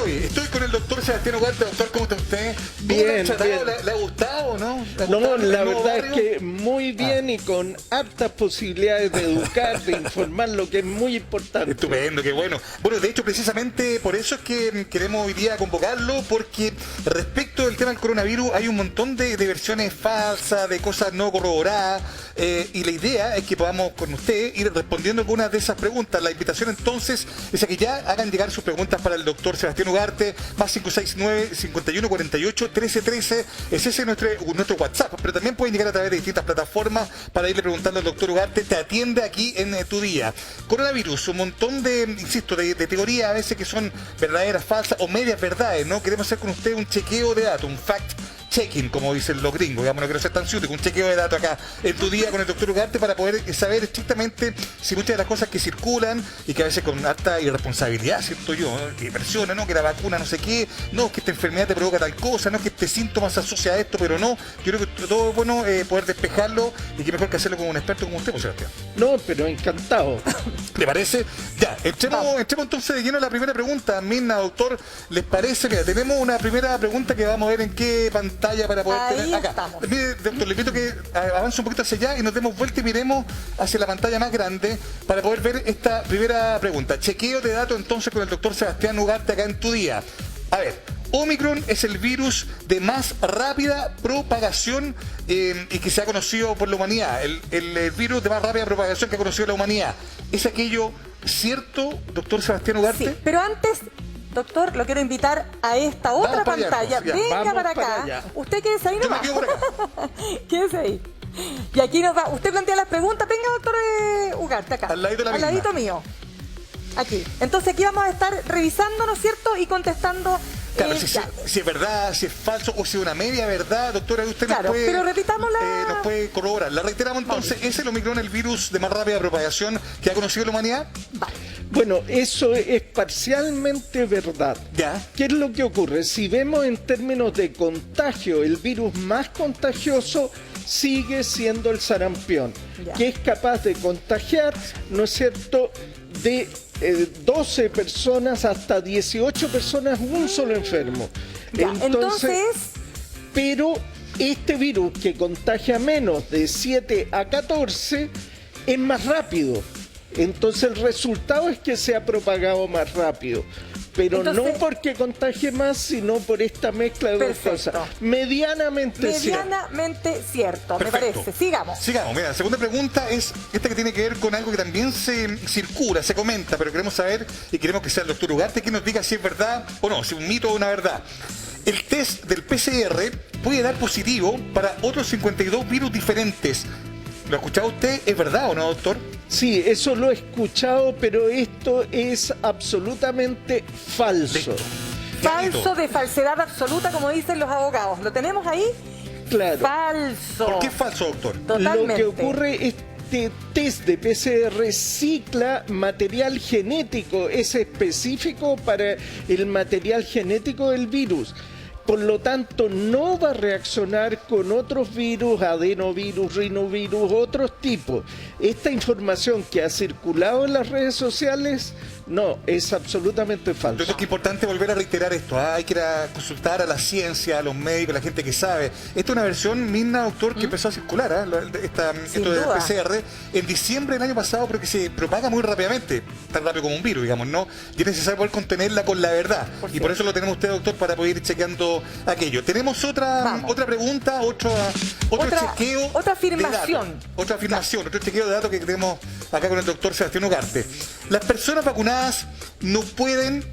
Estoy con el doctor Sebastián Ugarte. Doctor, ¿cómo está usted? Bien, bien. ¿Le ha gustado o no? No, la verdad es que muy bien y con hartas posibilidades de educar, de informar, lo que es muy importante. Estupendo, qué bueno. Bueno, de hecho, precisamente por eso es que queremos hoy día convocarlo, porque respecto del tema del coronavirus hay un montón de versiones falsas, de cosas no corroboradas, y la idea es que podamos con usted ir respondiendo algunas de esas preguntas. La invitación entonces es a que ya hagan llegar sus preguntas para el doctor Sebastián Ugarte, más 569-5148-1313, es ese nuestro WhatsApp, pero también pueden llegar a través de distintas plataformas para irle preguntando al doctor Ugarte. Te atiende aquí en tu día. Coronavirus, un montón de, insisto, de teorías a veces que son verdaderas, falsas o medias verdades, ¿no? Queremos hacer con usted un chequeo de datos, un fact-checking, como dicen los gringos, digamos, no quiero ser tan ciútico, un chequeo de datos acá en tu día con el doctor Ugarte para poder saber estrictamente si muchas de las cosas que circulan y que a veces con alta irresponsabilidad, siento yo, ¿no? Que versiona, ¿no? Que la vacuna no sé qué, no, que esta enfermedad te provoca tal cosa, no, que este síntoma se asocia a esto, pero no. Yo creo que todo es bueno poder despejarlo y que mejor que hacerlo con un experto como usted, pues, Sebastián. No, pero encantado. ¿Le parece? Ya, entremos entonces de lleno a la primera pregunta. Mirna, doctor, ¿les parece? Mira, tenemos una primera pregunta que vamos a ver en qué pantalla para poder Ahí tener acá. estamos. Mire, doctor, le invito a que avance un poquito hacia allá y nos demos vuelta y miremos hacia la pantalla más grande para poder ver esta primera pregunta. Chequeo de datos entonces con el doctor Sebastián Ugarte acá en tu día. A ver, Omicron es el virus de más rápida propagación y que se ha conocido por la humanidad. El virus de más rápida propagación que ha conocido la humanidad. ¿Es aquello cierto, doctor Sebastián Ugarte? Sí, pero antes, doctor, lo quiero invitar a esta otra Vamos para allá, pantalla. entonces, ya. Venga Vamos para para acá. allá. Usted quédese ahí Yo me nomás. quedo por acá. Quédese ahí. Y aquí nos va. Usted plantea las preguntas. Venga, doctor Ugarte, acá. Al ladito de la Al misma. ladito mío. Aquí. Entonces aquí vamos a estar revisando, ¿no es cierto? Y contestando. Claro, si ya. es verdad, si es falso o si es una media verdad, doctora, usted Claro, nos puede, pero repitámosla. nos puede corroborar. La reiteramos entonces, ¿es el Omicron el virus de más rápida propagación que ha conocido la humanidad? Vale. Bueno, eso es parcialmente verdad. Ya. ¿Qué es lo que ocurre? Si vemos en términos de contagio, el virus más contagioso sigue siendo el sarampión, Ya. que es capaz de contagiar, ¿no es cierto?, de 12 personas hasta 18 personas, un solo enfermo. Ya, entonces, Pero este virus que contagia menos de 7 a 14 es más rápido. Entonces el resultado es que se ha propagado más rápido. Pero Entonces, no porque contagie más, sino por esta mezcla de perfecto. dos cosas. Medianamente cierto. cierto, Perfecto. me parece. Sigamos. Sigamos, mira, la segunda pregunta es esta que tiene que ver con algo que también se circula, se comenta, pero queremos saber y queremos que sea el doctor Ugarte que nos diga si es verdad o no, si es un mito o una verdad. El test del PCR puede dar positivo para otros 52 virus diferentes. ¿Lo ha escuchado usted? ¿Es verdad o no, doctor? Sí, eso lo he escuchado, pero esto es absolutamente falso. Listo. Falso, de falsedad absoluta, como dicen los abogados. ¿Lo tenemos ahí? Claro. Falso. ¿Por qué es falso, doctor? Totalmente. Lo que ocurre, este test de PCR cicla material genético, es específico para el material genético del virus. Por lo tanto, no va a reaccionar con otros virus, adenovirus, rinovirus, otros tipos. Esta información que ha circulado en las redes sociales, no, es absolutamente falsa. Entonces es que importante volver a reiterar esto, ¿ah? Hay que ir a consultar a la ciencia, a los médicos, a la gente que sabe. Esta es una versión, Mirna, doctor, que empezó a circular, ¿ah? Esto del duda. PCR, en diciembre del año pasado, pero que se propaga muy rápidamente, tan rápido como un virus, digamos, ¿no? Y es necesario poder contenerla con la verdad. Y por eso lo tenemos usted, doctor, para poder ir chequeando aquello. Tenemos otra pregunta, otro chequeo. Otra afirmación. de datos. Otra afirmación, otro chequeo de datos que tenemos acá con el doctor Sebastián Ugarte. Las personas vacunadas no pueden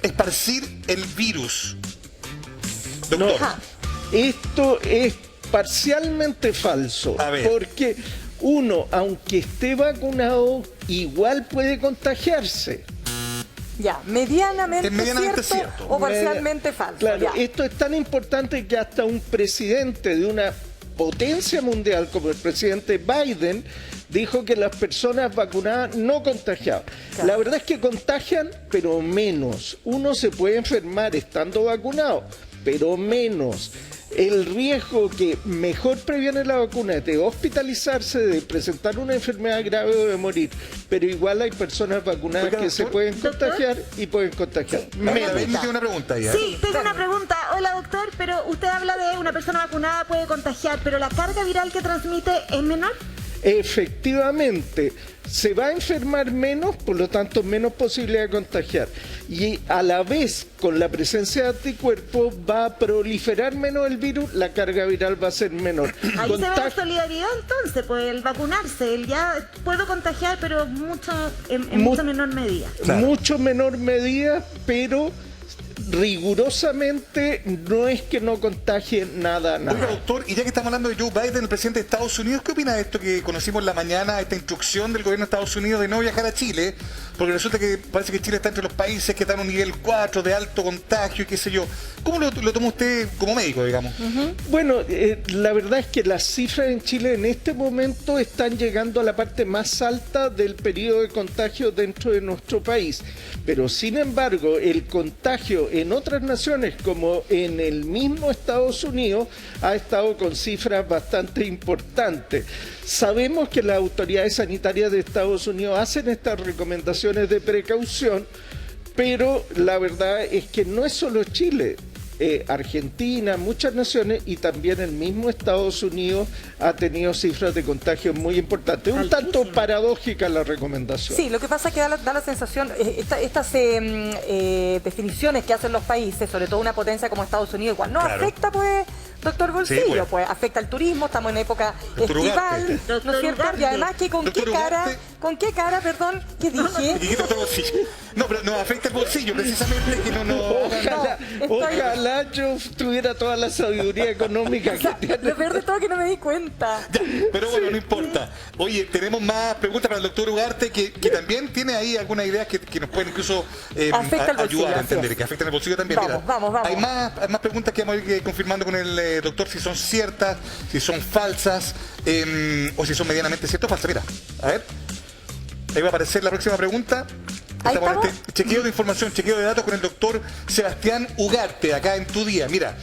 esparcir el virus. Doctor. No, esto es parcialmente falso. A ver. Porque uno, aunque esté vacunado, igual puede contagiarse. Ya, medianamente, Es medianamente cierto, cierto. o parcialmente falso. Claro, ya. esto es tan importante que hasta un presidente de una potencia mundial como el presidente Biden dijo que las personas vacunadas no contagiaban. Claro. La verdad es que contagian, pero menos. Uno se puede enfermar estando vacunado, pero menos. el riesgo que mejor previene la vacuna es de hospitalizarse, de presentar una enfermedad grave o de morir. Pero igual hay personas vacunadas Oiga, que se doctor. pueden contagiar y pueden contagiar. María Belén tiene una pregunta ya. Sí, tengo una pregunta. Hola, doctor, pero usted habla de una persona vacunada puede contagiar, pero la carga viral que transmite es menor. Efectivamente, se va a enfermar menos, por lo tanto menos posibilidad de contagiar. Y a la vez, con la presencia de anticuerpos, va a proliferar menos el virus, la carga viral va a ser menor. Ahí se ve la Contag- solidaridad entonces, pues el vacunarse, el ya puedo contagiar, pero mucho en Mu- mucha menor medida. Claro. Mucho menor medida, pero rigurosamente no es que no contagie nada. Oiga, doctor, y ya que estamos hablando de Joe Biden, el presidente de Estados Unidos, ¿qué opina de esto que conocimos en la mañana, esta instrucción del gobierno de Estados Unidos de no viajar a Chile? Porque resulta que parece que Chile está entre los países que están a un nivel 4 de alto contagio y qué sé yo. ¿Cómo lo toma usted como médico, digamos? Bueno, la verdad es que las cifras en Chile en este momento están llegando a la parte más alta del periodo de contagio dentro de nuestro país. Pero sin embargo, el contagio en otras naciones, como en el mismo Estados Unidos, ha estado con cifras bastante importantes. Sabemos que las autoridades sanitarias de Estados Unidos hacen estas recomendaciones de precaución, pero la verdad es que no es solo Chile. Argentina, muchas naciones y también el mismo Estados Unidos ha tenido cifras de contagio muy importantes. Un tanto Altísimo. paradójica la recomendación. Sí, lo que pasa es que da la sensación, estas definiciones que hacen los países, sobre todo una potencia como Estados Unidos, igual no Claro. afecta, pues, doctor Bolsillo, Sí, pues. pues afecta al turismo, estamos en época Doctor estival, Ugarte. ¿no es Doctor cierto? Ugarte. Y además que Doctor Ugarte. con qué cara, perdón, ¿qué dije? ¿Y qué otro bolsillo? No, pero nos afecta el bolsillo, precisamente, que no... Ojalá, No, estoy- ojalá yo tuviera toda la sabiduría económica O sea, que tiene. lo peor de todo es que no me di cuenta. Ya, pero bueno, no importa. Oye, tenemos más preguntas para el doctor Ugarte, que también tiene ahí algunas ideas que nos pueden incluso Afecta el bolsillo, ayudar a así entender, es. que afectan el bolsillo también. Vamos, Mira, vamos. Hay más preguntas que vamos a ir confirmando con el doctor, si son ciertas, si son falsas, o si son medianamente ciertas o falsas. Mira, a ver. Ahí va a aparecer la próxima pregunta. Ahí Estamos en estamos. este chequeo de información, chequeo de datos con el doctor Sebastián Ugarte, acá en Tu Día. Mira,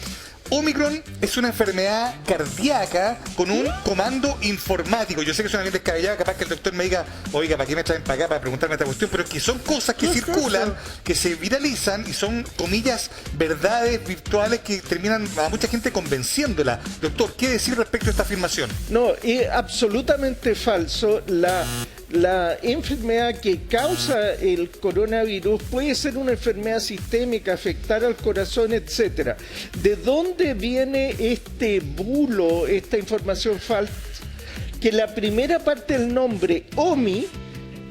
Omicron es una enfermedad cardíaca con un comando informático. Yo sé que suena bien descabellado, capaz que el doctor me diga, oiga, ¿para qué me traen para acá para preguntarme esta cuestión? Pero es que son cosas que ¿Qué es circulan, eso? que se viralizan y son, comillas, verdades virtuales que terminan a mucha gente convenciéndola. Doctor, ¿qué decir respecto a esta afirmación? No, es absolutamente falso. La enfermedad que causa el coronavirus puede ser una enfermedad sistémica, afectar al corazón, etcétera. ¿De dónde viene este bulo, esta información falsa? Que la primera parte del nombre, OMI,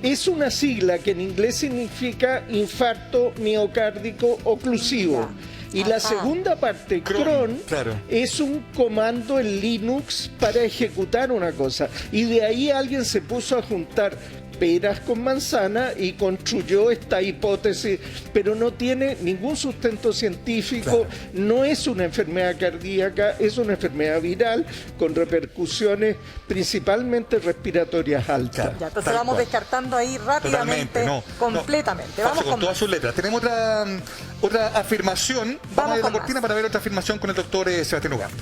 es una sigla que en inglés significa infarto miocárdico oclusivo. Y la Ajá. segunda parte, Cron, cron, claro. es un comando en Linux para ejecutar una cosa. Y de ahí alguien se puso a juntar peras con manzana y construyó esta hipótesis, pero no tiene ningún sustento científico, no es una enfermedad cardíaca, es una enfermedad viral con repercusiones principalmente respiratorias altas. Claro. Ya, entonces Tal vamos cual. descartando ahí rápidamente, Totalmente, no. completamente. No. Vamos Falso, con todas más. sus letras. Tenemos otra afirmación. Vamos a ir a con la cortina más. para ver otra afirmación con el doctor Sebastián Ugarte.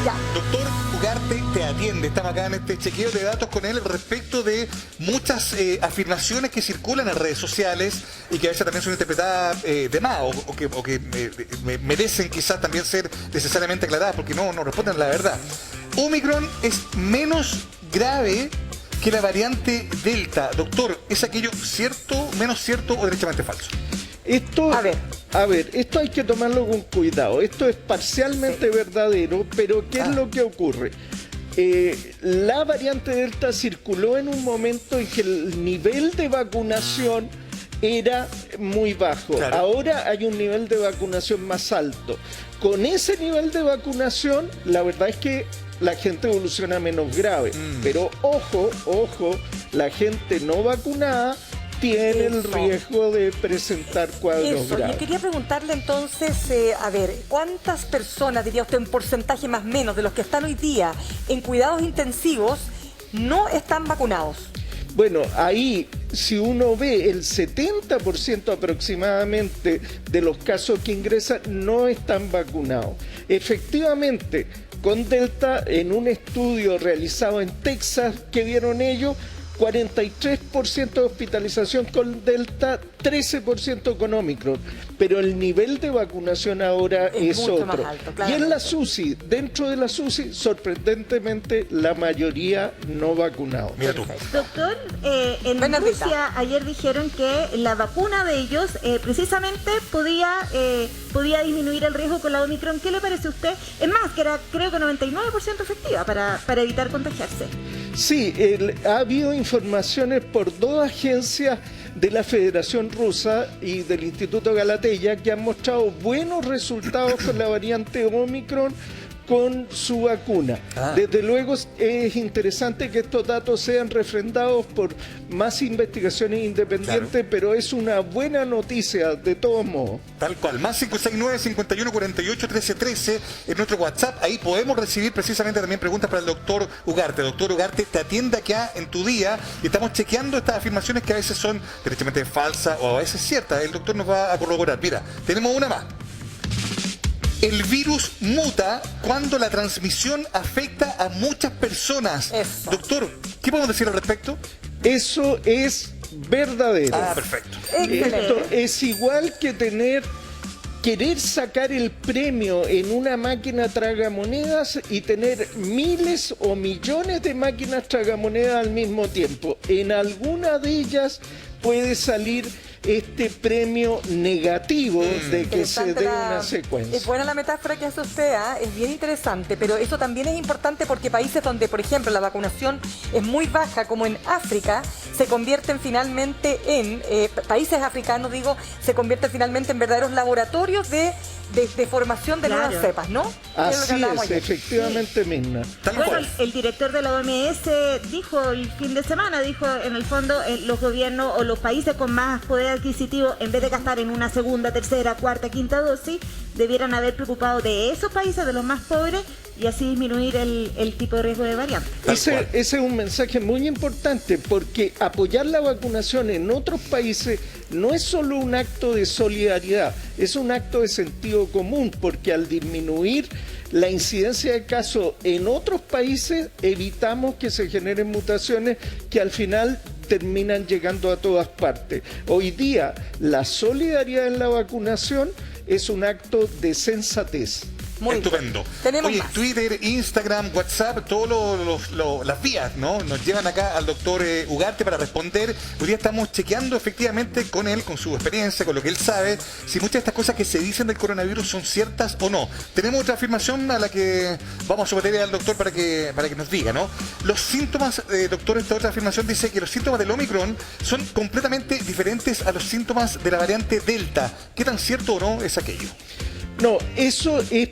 Ya. Doctor Ugarte te atiende. Estamos acá en este chequeo de datos con él respecto de muchas afirmaciones que circulan en redes sociales y que a veces también son interpretadas de más o que merecen quizás también ser necesariamente aclaradas porque no responden a la verdad. Omicron es menos grave que la variante Delta. Doctor, ¿es aquello cierto, menos cierto o derechamente falso? Esto, A ver. esto hay que tomarlo con cuidado. Esto es parcialmente verdadero, pero ¿qué es lo que ocurre? La variante Delta circuló en un momento en que el nivel de vacunación era muy bajo. Claro. Ahora hay un nivel de vacunación más alto. Con ese nivel de vacunación, la verdad es que la gente evoluciona menos grave. Pero ojo, la gente no vacunada tiene el Eso. riesgo de presentar cuadros Eso, graves. yo quería preguntarle entonces, a ver, ¿cuántas personas, diría usted, un porcentaje más o menos de los que están hoy día en cuidados intensivos no están vacunados? Bueno, ahí si uno ve el 70% aproximadamente de los casos que ingresan no están vacunados. Efectivamente, con Delta, en un estudio realizado en Texas, ¿qué vieron ellos? 43% de hospitalización con Delta, 13% con Omicron, pero el nivel de vacunación ahora es mucho más otro. alto, Y en la SUSI, dentro de la SUSI, sorprendentemente, la mayoría no vacunados. Mira tú. Doctor, en Bernardita. Rusia ayer dijeron que la vacuna de ellos precisamente podía disminuir el riesgo con la Omicron. ¿Qué le parece a usted? Es más, que era creo que 99% efectiva para evitar contagiarse. Sí, ha habido informaciones por dos agencias de la Federación Rusa y del Instituto Galatea que han mostrado buenos resultados con la variante Omicron con su vacuna. Desde luego es interesante que estos datos sean refrendados por más investigaciones independientes, claro, pero es una buena noticia de todos modos. Tal cual, más 569-5148-1313 en nuestro WhatsApp. Ahí podemos recibir precisamente también preguntas para el doctor Ugarte. Doctor Ugarte te atiende acá en tu día y estamos chequeando estas afirmaciones que a veces son derechamente falsas o a veces ciertas. El doctor nos va a corroborar. Mira, tenemos una más. El virus muta cuando la transmisión afecta a muchas personas. Eso. Doctor, ¿qué podemos decir al respecto? Eso es verdadero. Perfecto. Esto es igual que querer sacar el premio en una máquina tragamonedas y tener miles o millones de máquinas tragamonedas al mismo tiempo. En alguna de ellas puede salir este premio negativo de que se dé una secuencia. Es buena la metáfora que hace usted, es bien interesante, pero eso también es importante porque países donde, por ejemplo, la vacunación es muy baja, como en África, se convierten finalmente en, países africanos, digo, se convierten finalmente en verdaderos laboratorios de formación de nuevas cepas, ¿no? Así es, efectivamente, Mirna. Bueno, el director de la OMS dijo el fin de semana, dijo en el fondo los gobiernos o los países con más poder adquisitivo, en vez de gastar en una segunda, tercera, cuarta, quinta dosis, debieran haber preocupado de esos países, de los más pobres, y así disminuir el tipo de riesgo de variante. Ese es un mensaje muy importante, porque apoyar la vacunación en otros países no es solo un acto de solidaridad, es un acto de sentido común, porque al disminuir la incidencia de casos en otros países, evitamos que se generen mutaciones que al final terminan llegando a todas partes. Hoy día, la solidaridad en la vacunación es un acto de sensatez. Muy estupendo. Tenemos Oye, más. Twitter, Instagram, WhatsApp, todas las vías, ¿no? Nos llevan acá al doctor Ugarte para responder. Hoy día estamos chequeando efectivamente con él, con su experiencia, con lo que él sabe, si muchas de estas cosas que se dicen del coronavirus son ciertas o no. Tenemos otra afirmación a la que vamos a someter al doctor para que nos diga, ¿no? Los síntomas, doctor, esta otra afirmación dice que los síntomas del Omicron son completamente diferentes a los síntomas de la variante Delta. ¿Qué tan cierto o no es aquello? No, eso es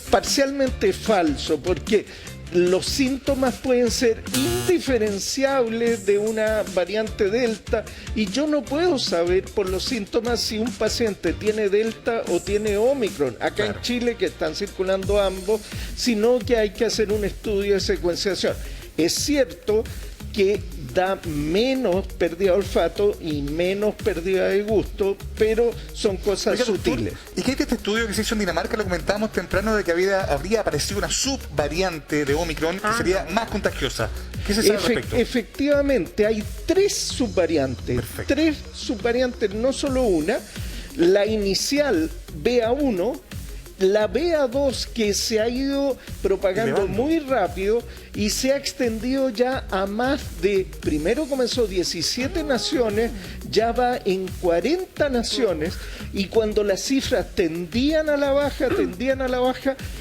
parcialmente falso, porque los síntomas pueden ser indiferenciables de una variante Delta y yo no puedo saber por los síntomas si un paciente tiene Delta o tiene Omicron, acá en Chile, que están circulando ambos, sino que hay que hacer un estudio de secuenciación. Es cierto que da menos pérdida de olfato y menos pérdida de gusto, pero son cosas Oiga, doctor, sutiles. ¿y qué es este estudio que se hizo en Dinamarca? Lo comentábamos temprano de que habría aparecido una subvariante de Omicron que sería más contagiosa. ¿Qué se sabe al respecto? Efectivamente, hay 3 subvariantes. Perfecto. 3 subvariantes, no solo una. La inicial BA1, la BA2 que se ha ido propagando Elevando. muy rápido y se ha extendido ya a más de, primero comenzó 17 naciones, ya va en 40 naciones y cuando las cifras tendían a la baja,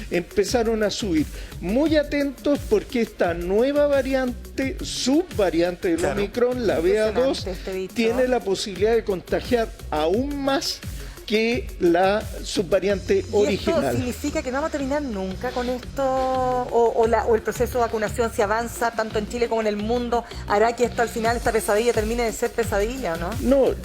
empezaron a subir. Muy atentos porque esta nueva variante, subvariante del Claro. Omicron, la Impresionante BA2, este bicho. tiene la posibilidad de contagiar aún más que la subvariante ¿Y esto original. significa que no vamos a terminar nunca con esto? ¿O el proceso de vacunación, si avanza tanto en Chile como en el mundo, hará que esto al final, esta pesadilla, termine de ser pesadilla, o no? No,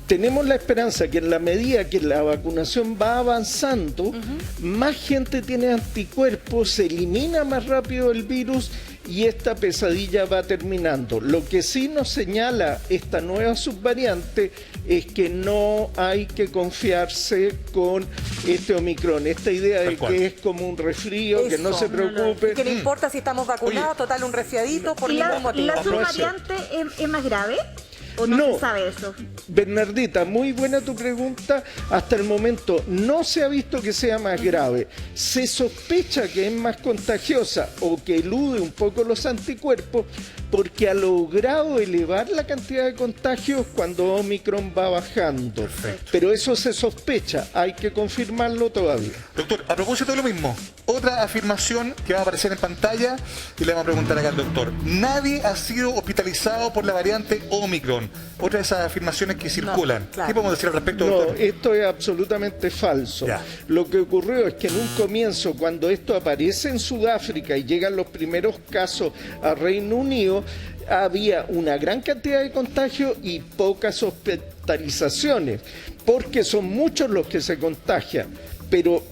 tenemos la esperanza que en la medida que la vacunación va avanzando, más gente tiene anticuerpos, se elimina más rápido el virus y esta pesadilla va terminando. Lo que sí nos señala esta nueva subvariante es que no hay que confiarse con este Omicron, esta idea de que es como un resfrío, que no Eso, se preocupe. Que no importa si estamos vacunados, Oye, total un resfriadito por ¿Y ningún la motivo. subvariante es más grave? ¿O no, No. se sabe eso? Bernardita, muy buena tu pregunta. Hasta el momento no se ha visto que sea más grave. Se sospecha que es más contagiosa o que elude un poco los anticuerpos porque ha logrado elevar la cantidad de contagios cuando Omicron va bajando. Perfecto. Pero eso se sospecha, hay que confirmarlo todavía. Doctor, a propósito de lo mismo, otra afirmación que va a aparecer en pantalla y le vamos a preguntar acá al doctor. Nadie ha sido hospitalizado por la variante Omicron. Otra de esas afirmaciones que circulan. claro. ¿Qué podemos decir al respecto, No, doctor? esto es absolutamente falso. Ya. Lo que ocurrió es que en un comienzo, cuando esto aparece en Sudáfrica y llegan los primeros casos a Reino Unido, había una gran cantidad de contagios y pocas hospitalizaciones, porque son muchos los que se contagian, pero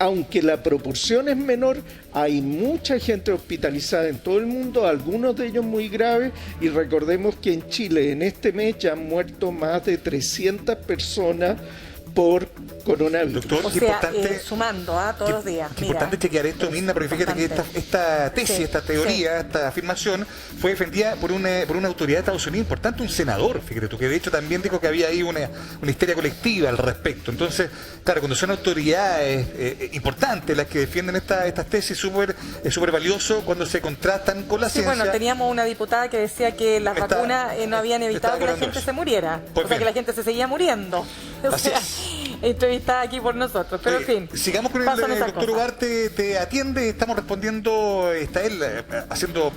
aunque la proporción es menor, hay mucha gente hospitalizada en todo el mundo, algunos de ellos muy graves, y recordemos que en Chile en este mes ya han muerto más de 300 personas por coronavirus. Doctor, O qué sea, importante. sumando todos los días. Qué Mira, importante chequear esto, Mirna, porque fíjate que esta tesis, Sí, esta teoría, esta afirmación fue defendida por una autoridad de Estados Unidos importante, un senador, fíjate tú, que de hecho también dijo que había ahí una histeria colectiva al respecto. Entonces, claro, cuando son autoridades importantes las que defienden estas tesis, es súper valioso cuando se contrastan con la Sí, ciencia. bueno, teníamos una diputada que decía que las Está- vacunas no habían evitado estaba que la curando gente eso. se muriera. Pues o sea, bien. que la gente se seguía muriendo. O Así sea, es. entrevistada aquí por nosotros. Pero Oye, en fin. sigamos con el pasan esas doctor cosas. Ugarte, te atiende, estamos respondiendo, está él haciendo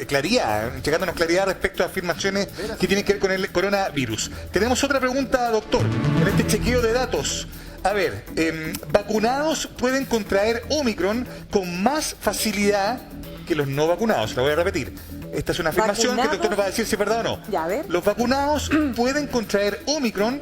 claridad, llegándonos claridad respecto a afirmaciones que tienen que ver con el coronavirus. Tenemos otra pregunta, doctor, en este chequeo de datos. A ver, vacunados pueden contraer Omicron con más facilidad que los no vacunados. La voy a repetir. Esta es una afirmación que el doctor nos va a decir si es verdad o no. Ya, a ver. Los vacunados pueden contraer Omicron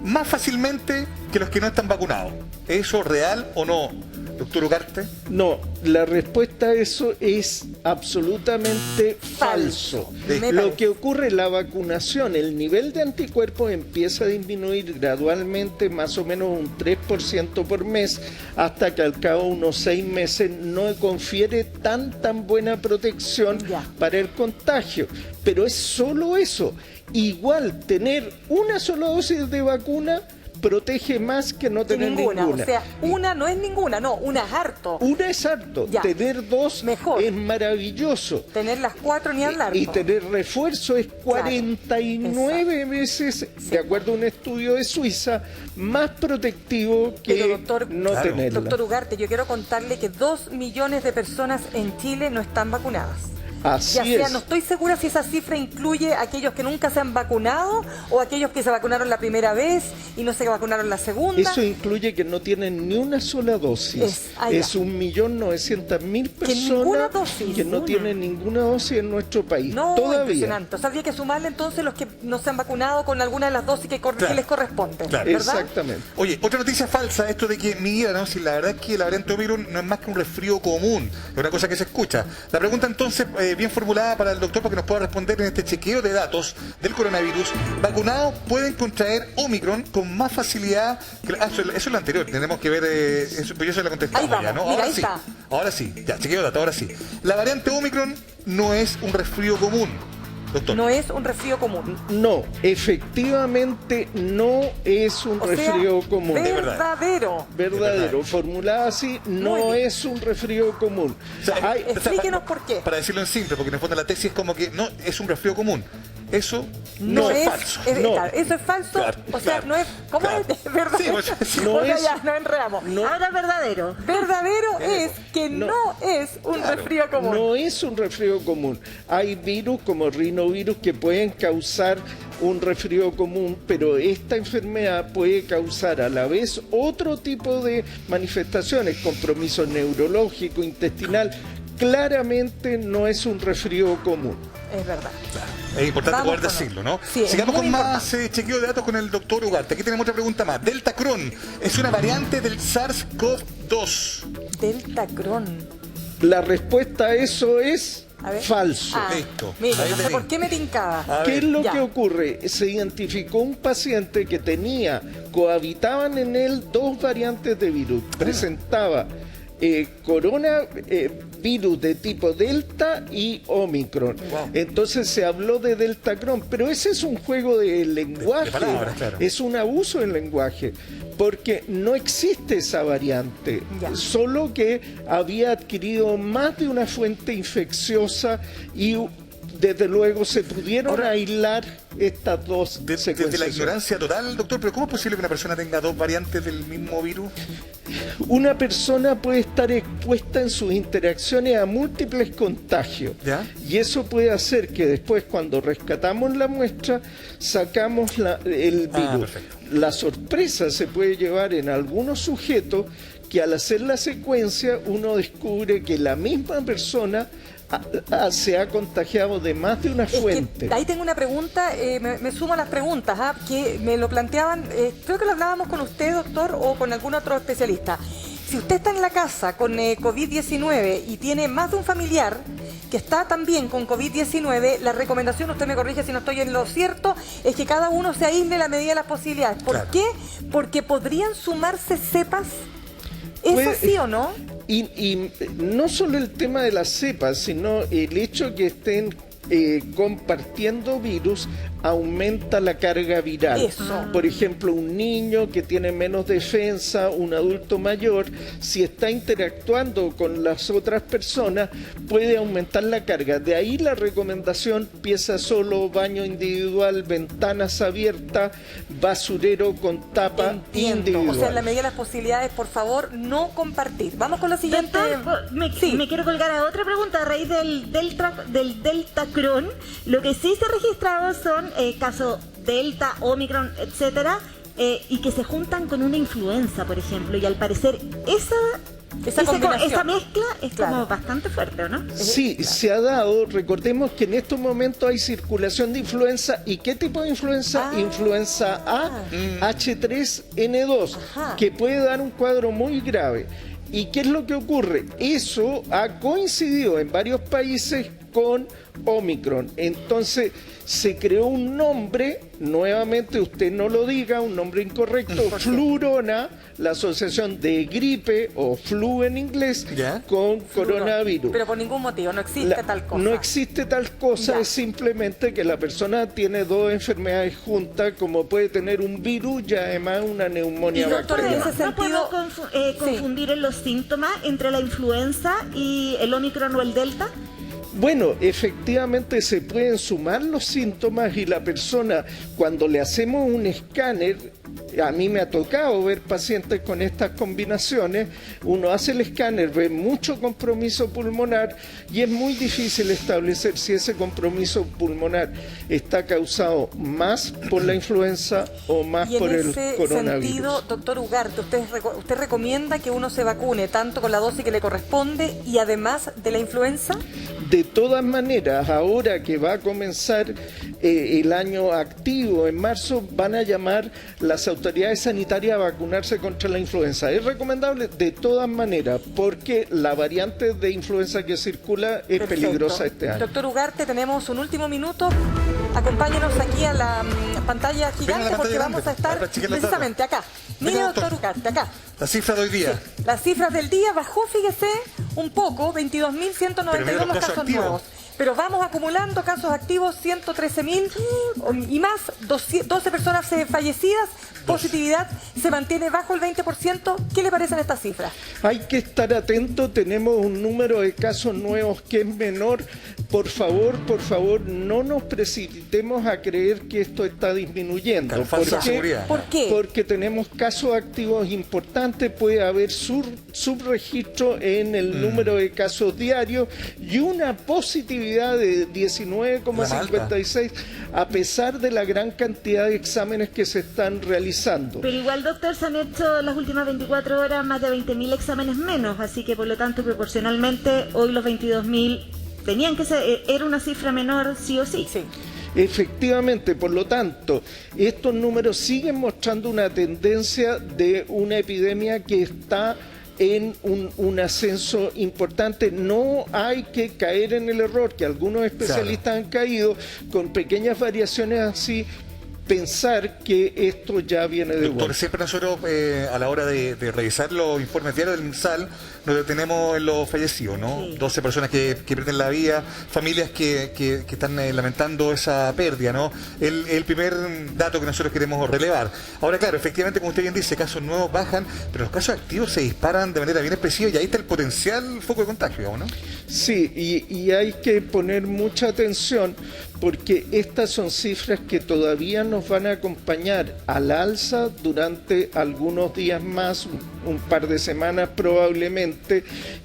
más fácilmente que los que no están vacunados. ¿Es eso real o no, doctor Ugarte? No, la respuesta a eso es absolutamente falso. Me Lo parece. que ocurre en la vacunación, el nivel de anticuerpos empieza a disminuir gradualmente, más o menos un 3% por mes, hasta que al cabo de unos 6 meses no confiere tan buena protección Ya. para el contagio. Pero es solo eso. Igual tener una sola dosis de vacuna protege más que no Que tener ninguna. ninguna. O sea, una no es ninguna, no, una es harto. Una es harto, Ya. tener dos Mejor. es maravilloso. Tener las 4 ni hablar. Y tener refuerzo es 49 veces, de acuerdo a un estudio de Suiza, más protectivo que Pero, doctor, no claro. tenerla. Doctor Ugarte, yo quiero contarle que 2 millones de personas en Chile no están vacunadas. Así Ya sea, es. no estoy segura si esa cifra incluye a aquellos que nunca se han vacunado o aquellos que se vacunaron la primera vez y no se vacunaron la segunda. Eso incluye que no tienen ni una sola dosis. ya. Es 1.900.000 Que ninguna personas dosis. que no tienen ninguna dosis en nuestro país. No, Todavía. impresionante. O sea, habría que sumarle entonces los que no se han vacunado con alguna de las dosis que Claro. les corresponde, Claro. ¿verdad? Exactamente. Oye, otra noticia falsa, esto de que Miguel, ¿no? Si la verdad es que la variante Omicron no es más que un resfrío común, es una cosa que se escucha. La pregunta entonces, bien formulada para el doctor para que nos pueda responder en este chequeo de datos del coronavirus. Vacunados pueden contraer Omicron con más facilidad que... eso es lo anterior, tenemos que ver, eso, pues yo se la contestamos Ahí vamos, ya, ¿no? mira, Ahora ahí sí, está. ahora sí, ya, chequeo de datos, ahora sí. La variante Omicron no es un resfrío común, doctor. No es un resfrío común. No, efectivamente no es un O sea, resfrío común. verdadero. Verdadero, formulada así, no Muy bien. es un resfrío común. O sea, Explíquenos por qué. Para decirlo en simple, porque en el fondo la tesis es como que no es un resfrío común. Eso No es falso. No. claro, eso es falso. Claro, o sea, claro, no es. ¿Cómo claro. es? ¿Verdad? Sí, pues, sí. No O sea, es- ya, no enredamos. No. Ahora es verdadero. Verdadero es que No. no es un Claro. resfrío común. No es un resfrío común. Hay virus como rinovirus que pueden causar un resfrío común, pero esta enfermedad puede causar a la vez otro tipo de manifestaciones, compromiso neurológico, intestinal. Claramente no es un resfrío común. Es verdad. Es importante Vamos poder con decirlo, ¿no? Sí, es Sigamos muy con más chequeo de datos con el doctor Ugarte. Aquí tenemos otra pregunta más. Delta Cron es una variante del SARS-CoV-2. Delta Cron. La respuesta a eso es A ver. Falso. Listo. Mira, Ahí no sé tení. por qué me tincaba. A ¿Qué ver. es lo Ya. que ocurre? Se identificó un paciente que cohabitaban en él dos variantes de virus. Presentaba coronavirus de tipo Delta y Omicron. Wow. Entonces se habló de Deltacron, pero ese es un juego de lenguaje, de palabras, claro. es un abuso del lenguaje, porque no existe esa variante, Ya. solo que había adquirido más de una fuente infecciosa y desde luego se pudieron Ahora, aislar estas dos Desde la secuencias. ignorancia total, doctor, pero ¿cómo es posible que una persona tenga dos variantes del mismo virus? Una persona puede estar expuesta en sus interacciones a múltiples contagios. ¿Ya? Y eso puede hacer que después, cuando rescatamos la muestra, sacamos el virus. Perfecto. La sorpresa se puede llevar en algunos sujetos que al hacer la secuencia uno descubre que la misma persona se ha contagiado de más de una Es que fuente. ahí tengo una pregunta, me sumo a las preguntas, que me lo planteaban, creo que lo hablábamos con usted, doctor, o con algún otro especialista. Si usted está en la casa con COVID-19 y tiene más de un familiar que está también con COVID-19, la recomendación, usted me corrige si no estoy en lo cierto, es que cada uno se aísle a la medida de las posibilidades. ¿Por Claro. qué? Porque podrían sumarse cepas. ¿Es Puede- así o no? Y no solo el tema de las cepas, sino el hecho que estén compartiendo virus aumenta la carga viral. Eso. Por ejemplo, un niño que tiene menos defensa, un adulto mayor, si está interactuando con las otras personas, puede aumentar la carga. De ahí la recomendación: pieza solo, baño individual, ventanas abiertas, basurero con tapa Entiendo. individual. O sea, en la medida de las posibilidades, por favor, no compartir. Vamos con la siguiente. Doctor, Sí. me quiero colgar a otra pregunta a raíz del Deltacron. Lo que sí se ha registrado son casos Delta, Omicron, etcétera, y que se juntan con una influenza, por ejemplo, y al parecer esa combinación. mezcla es Claro. como bastante fuerte, ¿o no? Sí, se ha dado. Recordemos que en estos momentos hay circulación de influenza. ¿Y qué tipo de influenza? Ah. Influenza A, H3N2, Ajá. que puede dar un cuadro muy grave. ¿Y qué es lo que ocurre? Eso ha coincidido en varios países con Omicron. Entonces se creó un nombre, nuevamente usted no lo diga, un nombre incorrecto, Flurona, la asociación de gripe o flu en inglés, ¿Ya? con coronavirus. Pero por ningún motivo, no existe tal cosa. No existe tal cosa, Ya. es simplemente que la persona tiene dos enfermedades juntas, como puede tener un virus y además una neumonía Y doctor, en bacteriana. ese ¿No podemos sentido- confundir en los síntomas entre la influenza y el Omicron o el Delta? Bueno, efectivamente se pueden sumar los síntomas y la persona, cuando le hacemos un escáner, a mí me ha tocado ver pacientes con estas combinaciones, uno hace el escáner, ve mucho compromiso pulmonar y es muy difícil establecer si ese compromiso pulmonar está causado más por la influenza o más Y en por el ese coronavirus. sentido, doctor Ugarte, usted recomienda que uno se vacune tanto con la dosis que le corresponde y además de la influenza. De todas maneras, ahora que va a comenzar el año activo en marzo, van a llamar las autoridades sanitarias a vacunarse contra la influenza. Es recomendable de todas maneras, porque la variante de influenza que circula es Perfecto. peligrosa este año. Doctor Ugarte, tenemos un último minuto. Acompáñenos aquí a la pantalla gigante pantalla porque grande, vamos a estar para chequear los precisamente acá. Mire, Venga, doctor doctor. Ugarte, acá. La cifra de hoy día. Las cifras del día bajó, fíjese, un poco, 22.192 Pero mira los casos casos activos. nuevos. Pero vamos acumulando casos activos, 113.000 y más, 12 personas fallecidas, positividad se mantiene bajo el 20%. ¿Qué le parecen estas cifras? Hay que estar atento, tenemos un número de casos nuevos que es menor. Por favor, no nos precipitemos a creer que esto está disminuyendo. Claro, falsa ¿Por qué? seguridad. ¿Por qué? Porque tenemos casos activos importantes, puede haber subregistro en el número de casos diarios y una positividad de 19,56 a pesar de la gran cantidad de exámenes que se están realizando. Pero igual, doctor, se han hecho las últimas 24 horas más de 20.000 exámenes menos, así que por lo tanto, proporcionalmente, hoy los 22.000 tenían que ser, era una cifra menor sí o sí. Sí. Efectivamente, por lo tanto, estos números siguen mostrando una tendencia de una epidemia que está en un ascenso importante. No hay que caer en el error que algunos especialistas han caído con pequeñas variaciones así, pensar que esto ya viene de Doctor, vuelta. siempre nosotros a la hora de revisar los informes diarios del MinSal nos detenemos en los fallecidos, ¿no? Sí. 12 personas que pierden la vida, familias que están lamentando esa pérdida, ¿no? El primer dato que nosotros queremos relevar. Ahora, claro, efectivamente, como usted bien dice, casos nuevos bajan, pero los casos activos se disparan de manera bien expresiva y ahí está el potencial foco de contagio, ¿no? Sí, y hay que poner mucha atención porque estas son cifras que todavía nos van a acompañar al alza durante algunos días más, un par de semanas probablemente,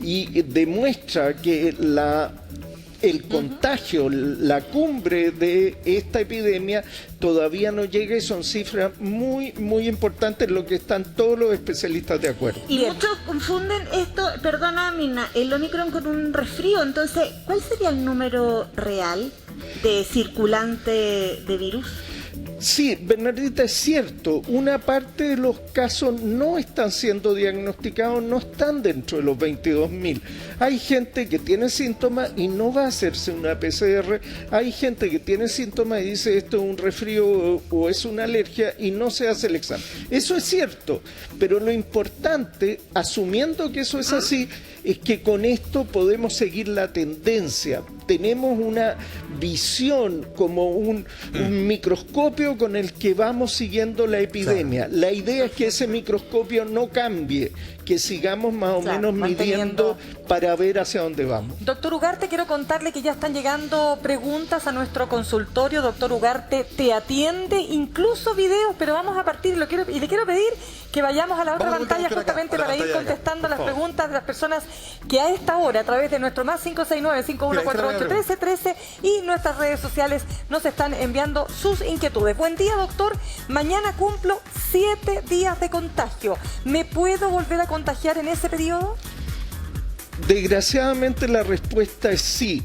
y demuestra que el contagio, la cumbre de esta epidemia todavía no llega y son cifras muy, muy importantes, lo que están todos los especialistas de acuerdo. Y muchos confunden esto, perdona Mirna, el Omicron con un resfrío. Entonces, ¿cuál sería el número real de circulante de virus? Sí, Bernardita, es cierto, una parte de los casos no están siendo diagnosticados, no están dentro de los 22.000. Hay gente que tiene síntomas y no va a hacerse una PCR, hay gente que tiene síntomas y dice esto es un resfrío o es una alergia y no se hace el examen. Eso es cierto, pero lo importante, asumiendo que eso es así, es que con esto podemos seguir la tendencia. Tenemos una visión como un microscopio con el que vamos siguiendo la epidemia. La idea es que ese microscopio no cambie, que sigamos más o menos midiendo para ver hacia dónde vamos. Doctor Ugarte, quiero contarle que ya están llegando preguntas a nuestro consultorio. Doctor Ugarte te atiende, incluso videos, pero vamos a partir, y le quiero pedir que vayamos a la otra pantalla justamente para ir contestando las preguntas de las personas que a esta hora, a través de nuestro más 569-5148-1313 y nuestras redes sociales, nos están enviando sus inquietudes. Buen día, doctor. Mañana cumplo 7 días de contagio. ¿Me puedo volver a contagiar en ese periodo? Desgraciadamente la respuesta es sí.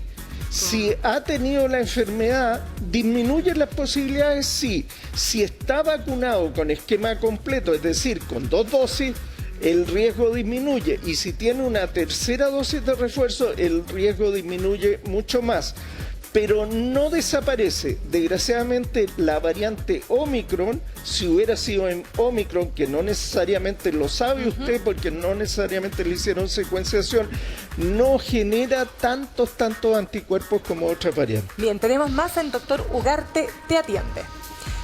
Si ha tenido la enfermedad, ¿disminuye las posibilidades? Sí. Si está vacunado con esquema completo, es decir, con 2 dosis, el riesgo disminuye. Y si tiene una tercera dosis de refuerzo, el riesgo disminuye mucho más. Pero no desaparece. Desgraciadamente, la variante Omicron, si hubiera sido en Omicron, que no necesariamente lo sabe usted, porque no necesariamente le hicieron secuenciación, no genera tantos anticuerpos como otras variantes. Bien, tenemos más en Doctor Ugarte te atiende.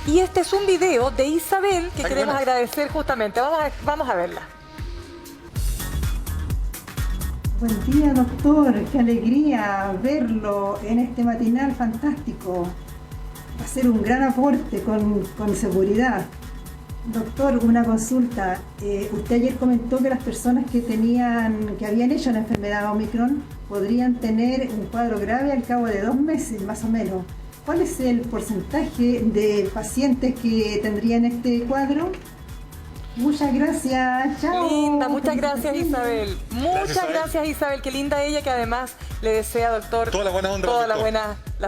Y este es un video de Isabel que queremos agradecer justamente. Vamos a verla. Buen día, doctor. Qué alegría verlo en este matinal fantástico. Va a ser un gran aporte con seguridad. Doctor, una consulta. Usted ayer comentó que las personas que habían hecho la enfermedad Omicron podrían tener un cuadro grave al cabo de 2 meses, más o menos. ¿Cuál es el porcentaje de pacientes que tendrían este cuadro? Muchas gracias, chao. Linda, muchas gracias Isabel. Muchas gracias Isabel, qué linda ella, que además le desea, doctor, toda la buena onda, todas las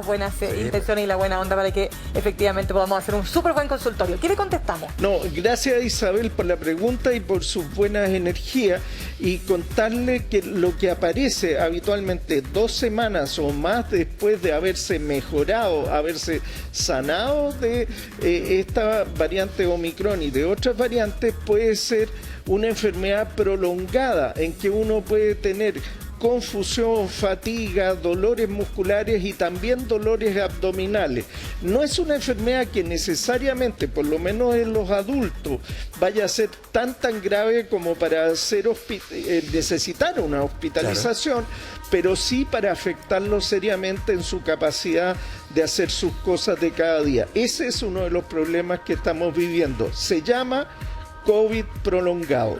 buenas intenciones y la buena onda para que efectivamente podamos hacer un súper buen consultorio. ¿Qué le contestamos? No, gracias Isabel por la pregunta y por sus buenas energías, y contarle que lo que aparece habitualmente 2 semanas o más después de haberse mejorado, haberse sanado de esta variante Omicron y de otras variantes, puede ser una enfermedad prolongada en que uno puede tener confusión, fatiga, dolores musculares y también dolores abdominales. No es una enfermedad que necesariamente, por lo menos en los adultos, vaya a ser tan grave como para necesitar una hospitalización, pero sí para afectarlo seriamente en su capacidad de hacer sus cosas de cada día. Ese es uno de los problemas que estamos viviendo. Se llama COVID prolongado.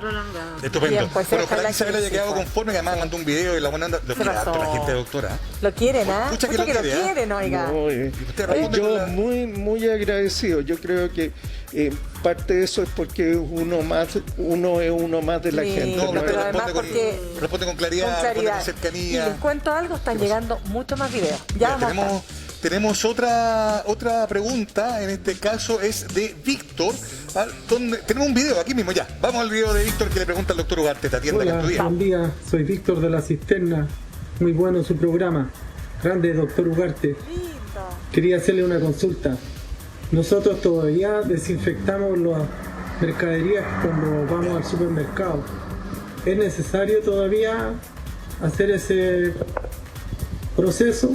Estupendo. Bien, pues, bueno, ojalá Isabel haya quedado conforme, que además mandó un video y la buena anda. Lo quiere harto la gente, doctora. Lo quieren, ¿ah? Escucha que lo quieren, oiga. No, yo muy agradecido. Yo creo que parte de eso es porque uno es uno más de la gente. No, pero responde además porque responde con claridad, responde con cercanía. Y les cuento algo, están llegando muchos más videos. Ya vamos tenemos tenemos otra pregunta, en este caso es de Víctor, donde tenemos un video aquí mismo ya. Vamos al video de Víctor que le pregunta al doctor Ugarte, te atiende Hola, acá en tu día. buen día, soy Víctor de la Cisterna. Muy bueno su programa. Grande, doctor Ugarte. Quería hacerle una consulta. Nosotros todavía desinfectamos las mercaderías cuando vamos al supermercado. ¿Es necesario todavía hacer ese proceso?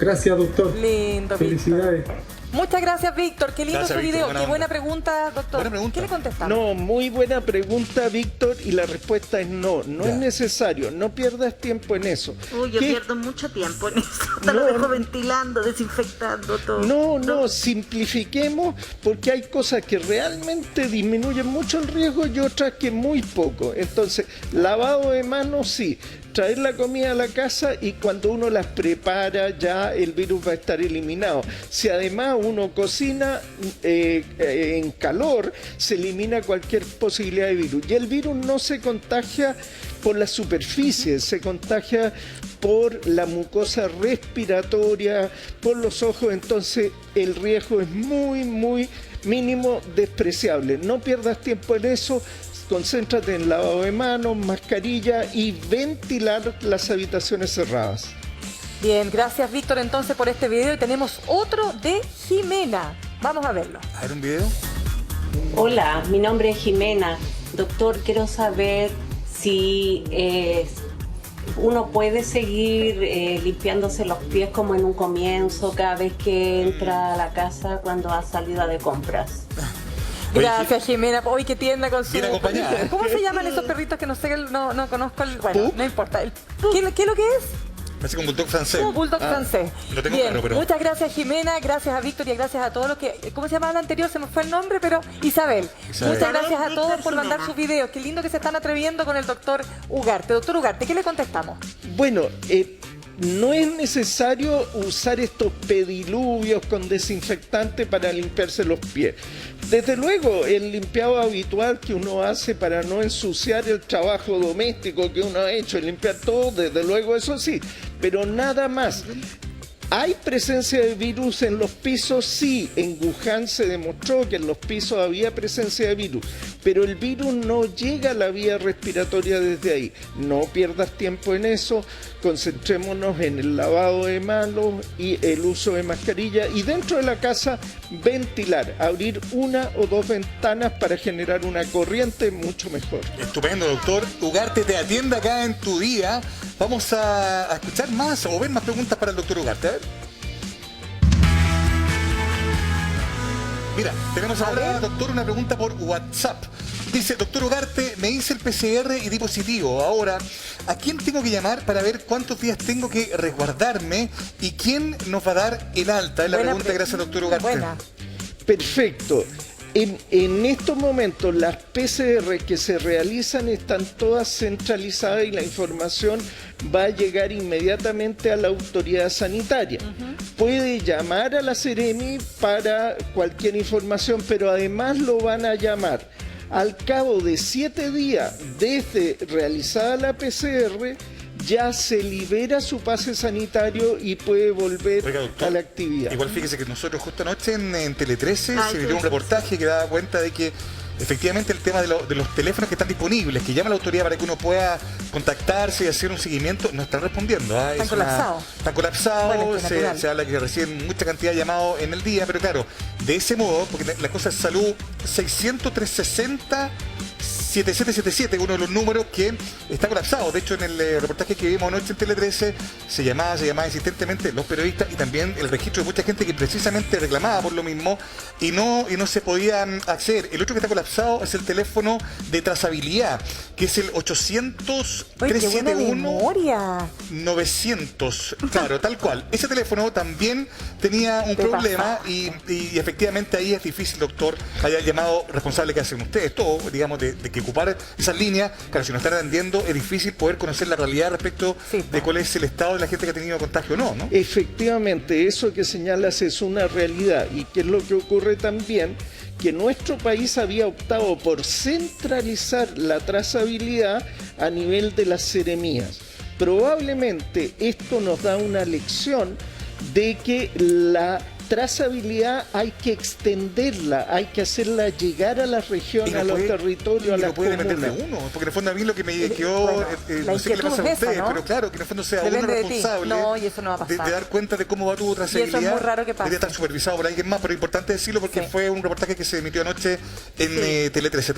Gracias, doctor. Lindo, Felicidades. Víctor. Muchas gracias, Víctor. Qué lindo Gracias, su Víctor, video. buena Qué onda. buena pregunta, doctor. Buena pregunta. ¿Qué le contestamos? No, muy buena pregunta, Víctor, y la respuesta es no, no Ya. es necesario, no pierdas tiempo en eso. Uy, yo ¿Qué? pierdo mucho tiempo en eso. Te No, lo dejo no. ventilando, desinfectando todo. No, simplifiquemos porque hay cosas que realmente disminuyen mucho el riesgo y otras que muy poco. Entonces, lavado de manos sí, traer la comida a la casa y cuando uno las prepara ya el virus va a estar eliminado. Si además uno cocina en calor, se elimina cualquier posibilidad de virus. Y el virus no se contagia por la superficie, se contagia por la mucosa respiratoria, por los ojos, entonces el riesgo es muy mínimo, despreciable. No pierdas tiempo en eso, concéntrate en lavado de manos, mascarilla y ventilar las habitaciones cerradas. Bien, gracias, Víctor, entonces por este video. Y tenemos otro de Jimena. Vamos a verlo. A ver un video. Hola, mi nombre es Jimena. Doctor, quiero saber si uno puede seguir limpiándose los pies como en un comienzo cada vez que entra a la casa cuando ha salido de compras. Oye, Gracias, Jimena. Hoy qué tienda con su... Bien acompañada. ¿Cómo se llaman esos perritos que no sé, no conozco el... Bueno, no importa. ¿Qué es lo que es? Parece como un bulldog francés. Un bulldog francés. lo tengo Bien, claro, pero- muchas gracias, Jimena, gracias a Víctor y gracias a todos los que... ¿Cómo se llamaba la anterior? Se me fue el nombre, pero Isabel. Isabel. Muchas gracias a Víctor, todos por mandar Jimena. sus videos. Qué lindo que se están atreviendo con el doctor Ugarte. Doctor Ugarte, ¿qué le contestamos? Bueno, no es necesario usar estos pediluvios con desinfectante para limpiarse los pies. Desde luego, el limpiado habitual que uno hace para no ensuciar el trabajo doméstico que uno ha hecho, el limpiar todo, desde luego eso sí, pero nada más. ¿Hay presencia de virus en los pisos? Sí, en Wuhan se demostró que en los pisos había presencia de virus, pero el virus no llega a la vía respiratoria desde ahí. No pierdas tiempo en eso, concentrémonos en el lavado de manos y el uso de mascarilla y dentro de la casa ventilar, abrir una o dos ventanas para generar una corriente mucho mejor. Estupendo, doctor Ugarte, te atiende acá en tu día. Vamos a escuchar más o ver más preguntas para el doctor Ugarte. A ver. Mira, tenemos ahora, doctor, una pregunta por WhatsApp. Dice, doctor Ugarte, me hice el PCR y di positivo. Ahora, ¿a quién tengo que llamar para ver cuántos días tengo que resguardarme y quién nos va a dar el alta? Es la Buena pregunta, gracias, doctor Ugarte. Buena. Perfecto. En estos momentos las PCR que se realizan están todas centralizadas y la información va a llegar inmediatamente a la autoridad sanitaria. Puede llamar a la Seremi para cualquier información, pero además lo van a llamar al cabo de 7 días desde realizada la PCR. Ya se libera su pase sanitario y puede volver Oiga, doctor, a la actividad. Igual fíjese que nosotros justo anoche en Tele 13 Ay, se qué dio un reportaje que daba cuenta de que efectivamente el tema de los teléfonos que están disponibles, que llama a la autoridad para que uno pueda contactarse y hacer un seguimiento, no están respondiendo. ¿Ah? Están Es una- colapsados. Están colapsados, Bueno, es que natural. se habla que reciben mucha cantidad de llamados en el día, pero claro, de ese modo, porque la cosa es salud 600-360 7777, uno de los números que está colapsado. De hecho, en el reportaje que vimos anoche en Tele 13, se llamaba insistentemente los periodistas y también el registro de mucha gente que precisamente reclamaba por lo mismo y no se podían acceder. El otro que está colapsado es el teléfono de trazabilidad, que es el 800 Oye, qué buena 371 memoria. 900, claro, tal cual. Ese teléfono también tenía un Te problema y efectivamente ahí es difícil, doctor, haya el llamado responsable que hacen ustedes, todo, digamos, de que ocupar esas líneas. Claro, si no están atendiendo, es difícil poder conocer la realidad respecto Sí. de cuál es el estado de la gente que ha tenido contagio o no, ¿no? Efectivamente, eso que señalas es una realidad y que es lo que ocurre también, que nuestro país había optado por centralizar la trazabilidad a nivel de las seremías. Probablemente esto nos da una lección de que la trazabilidad hay que extenderla, hay que hacerla llegar a las regiones, a los territorios, a las no puede depender de comunas. uno, porque en el fondo a mí lo que me quedó, bueno, no sé qué le pasa a inquietud es usted, esa, ¿no? pero claro, que en el fondo sea Depende uno de ti. responsable No, y eso no va a pasar. de dar cuenta de cómo va tu trazabilidad. Y eso es muy raro que pase. Debería estar supervisado por alguien más, pero es importante decirlo porque Sí. fue un reportaje que se emitió anoche en Tele 13.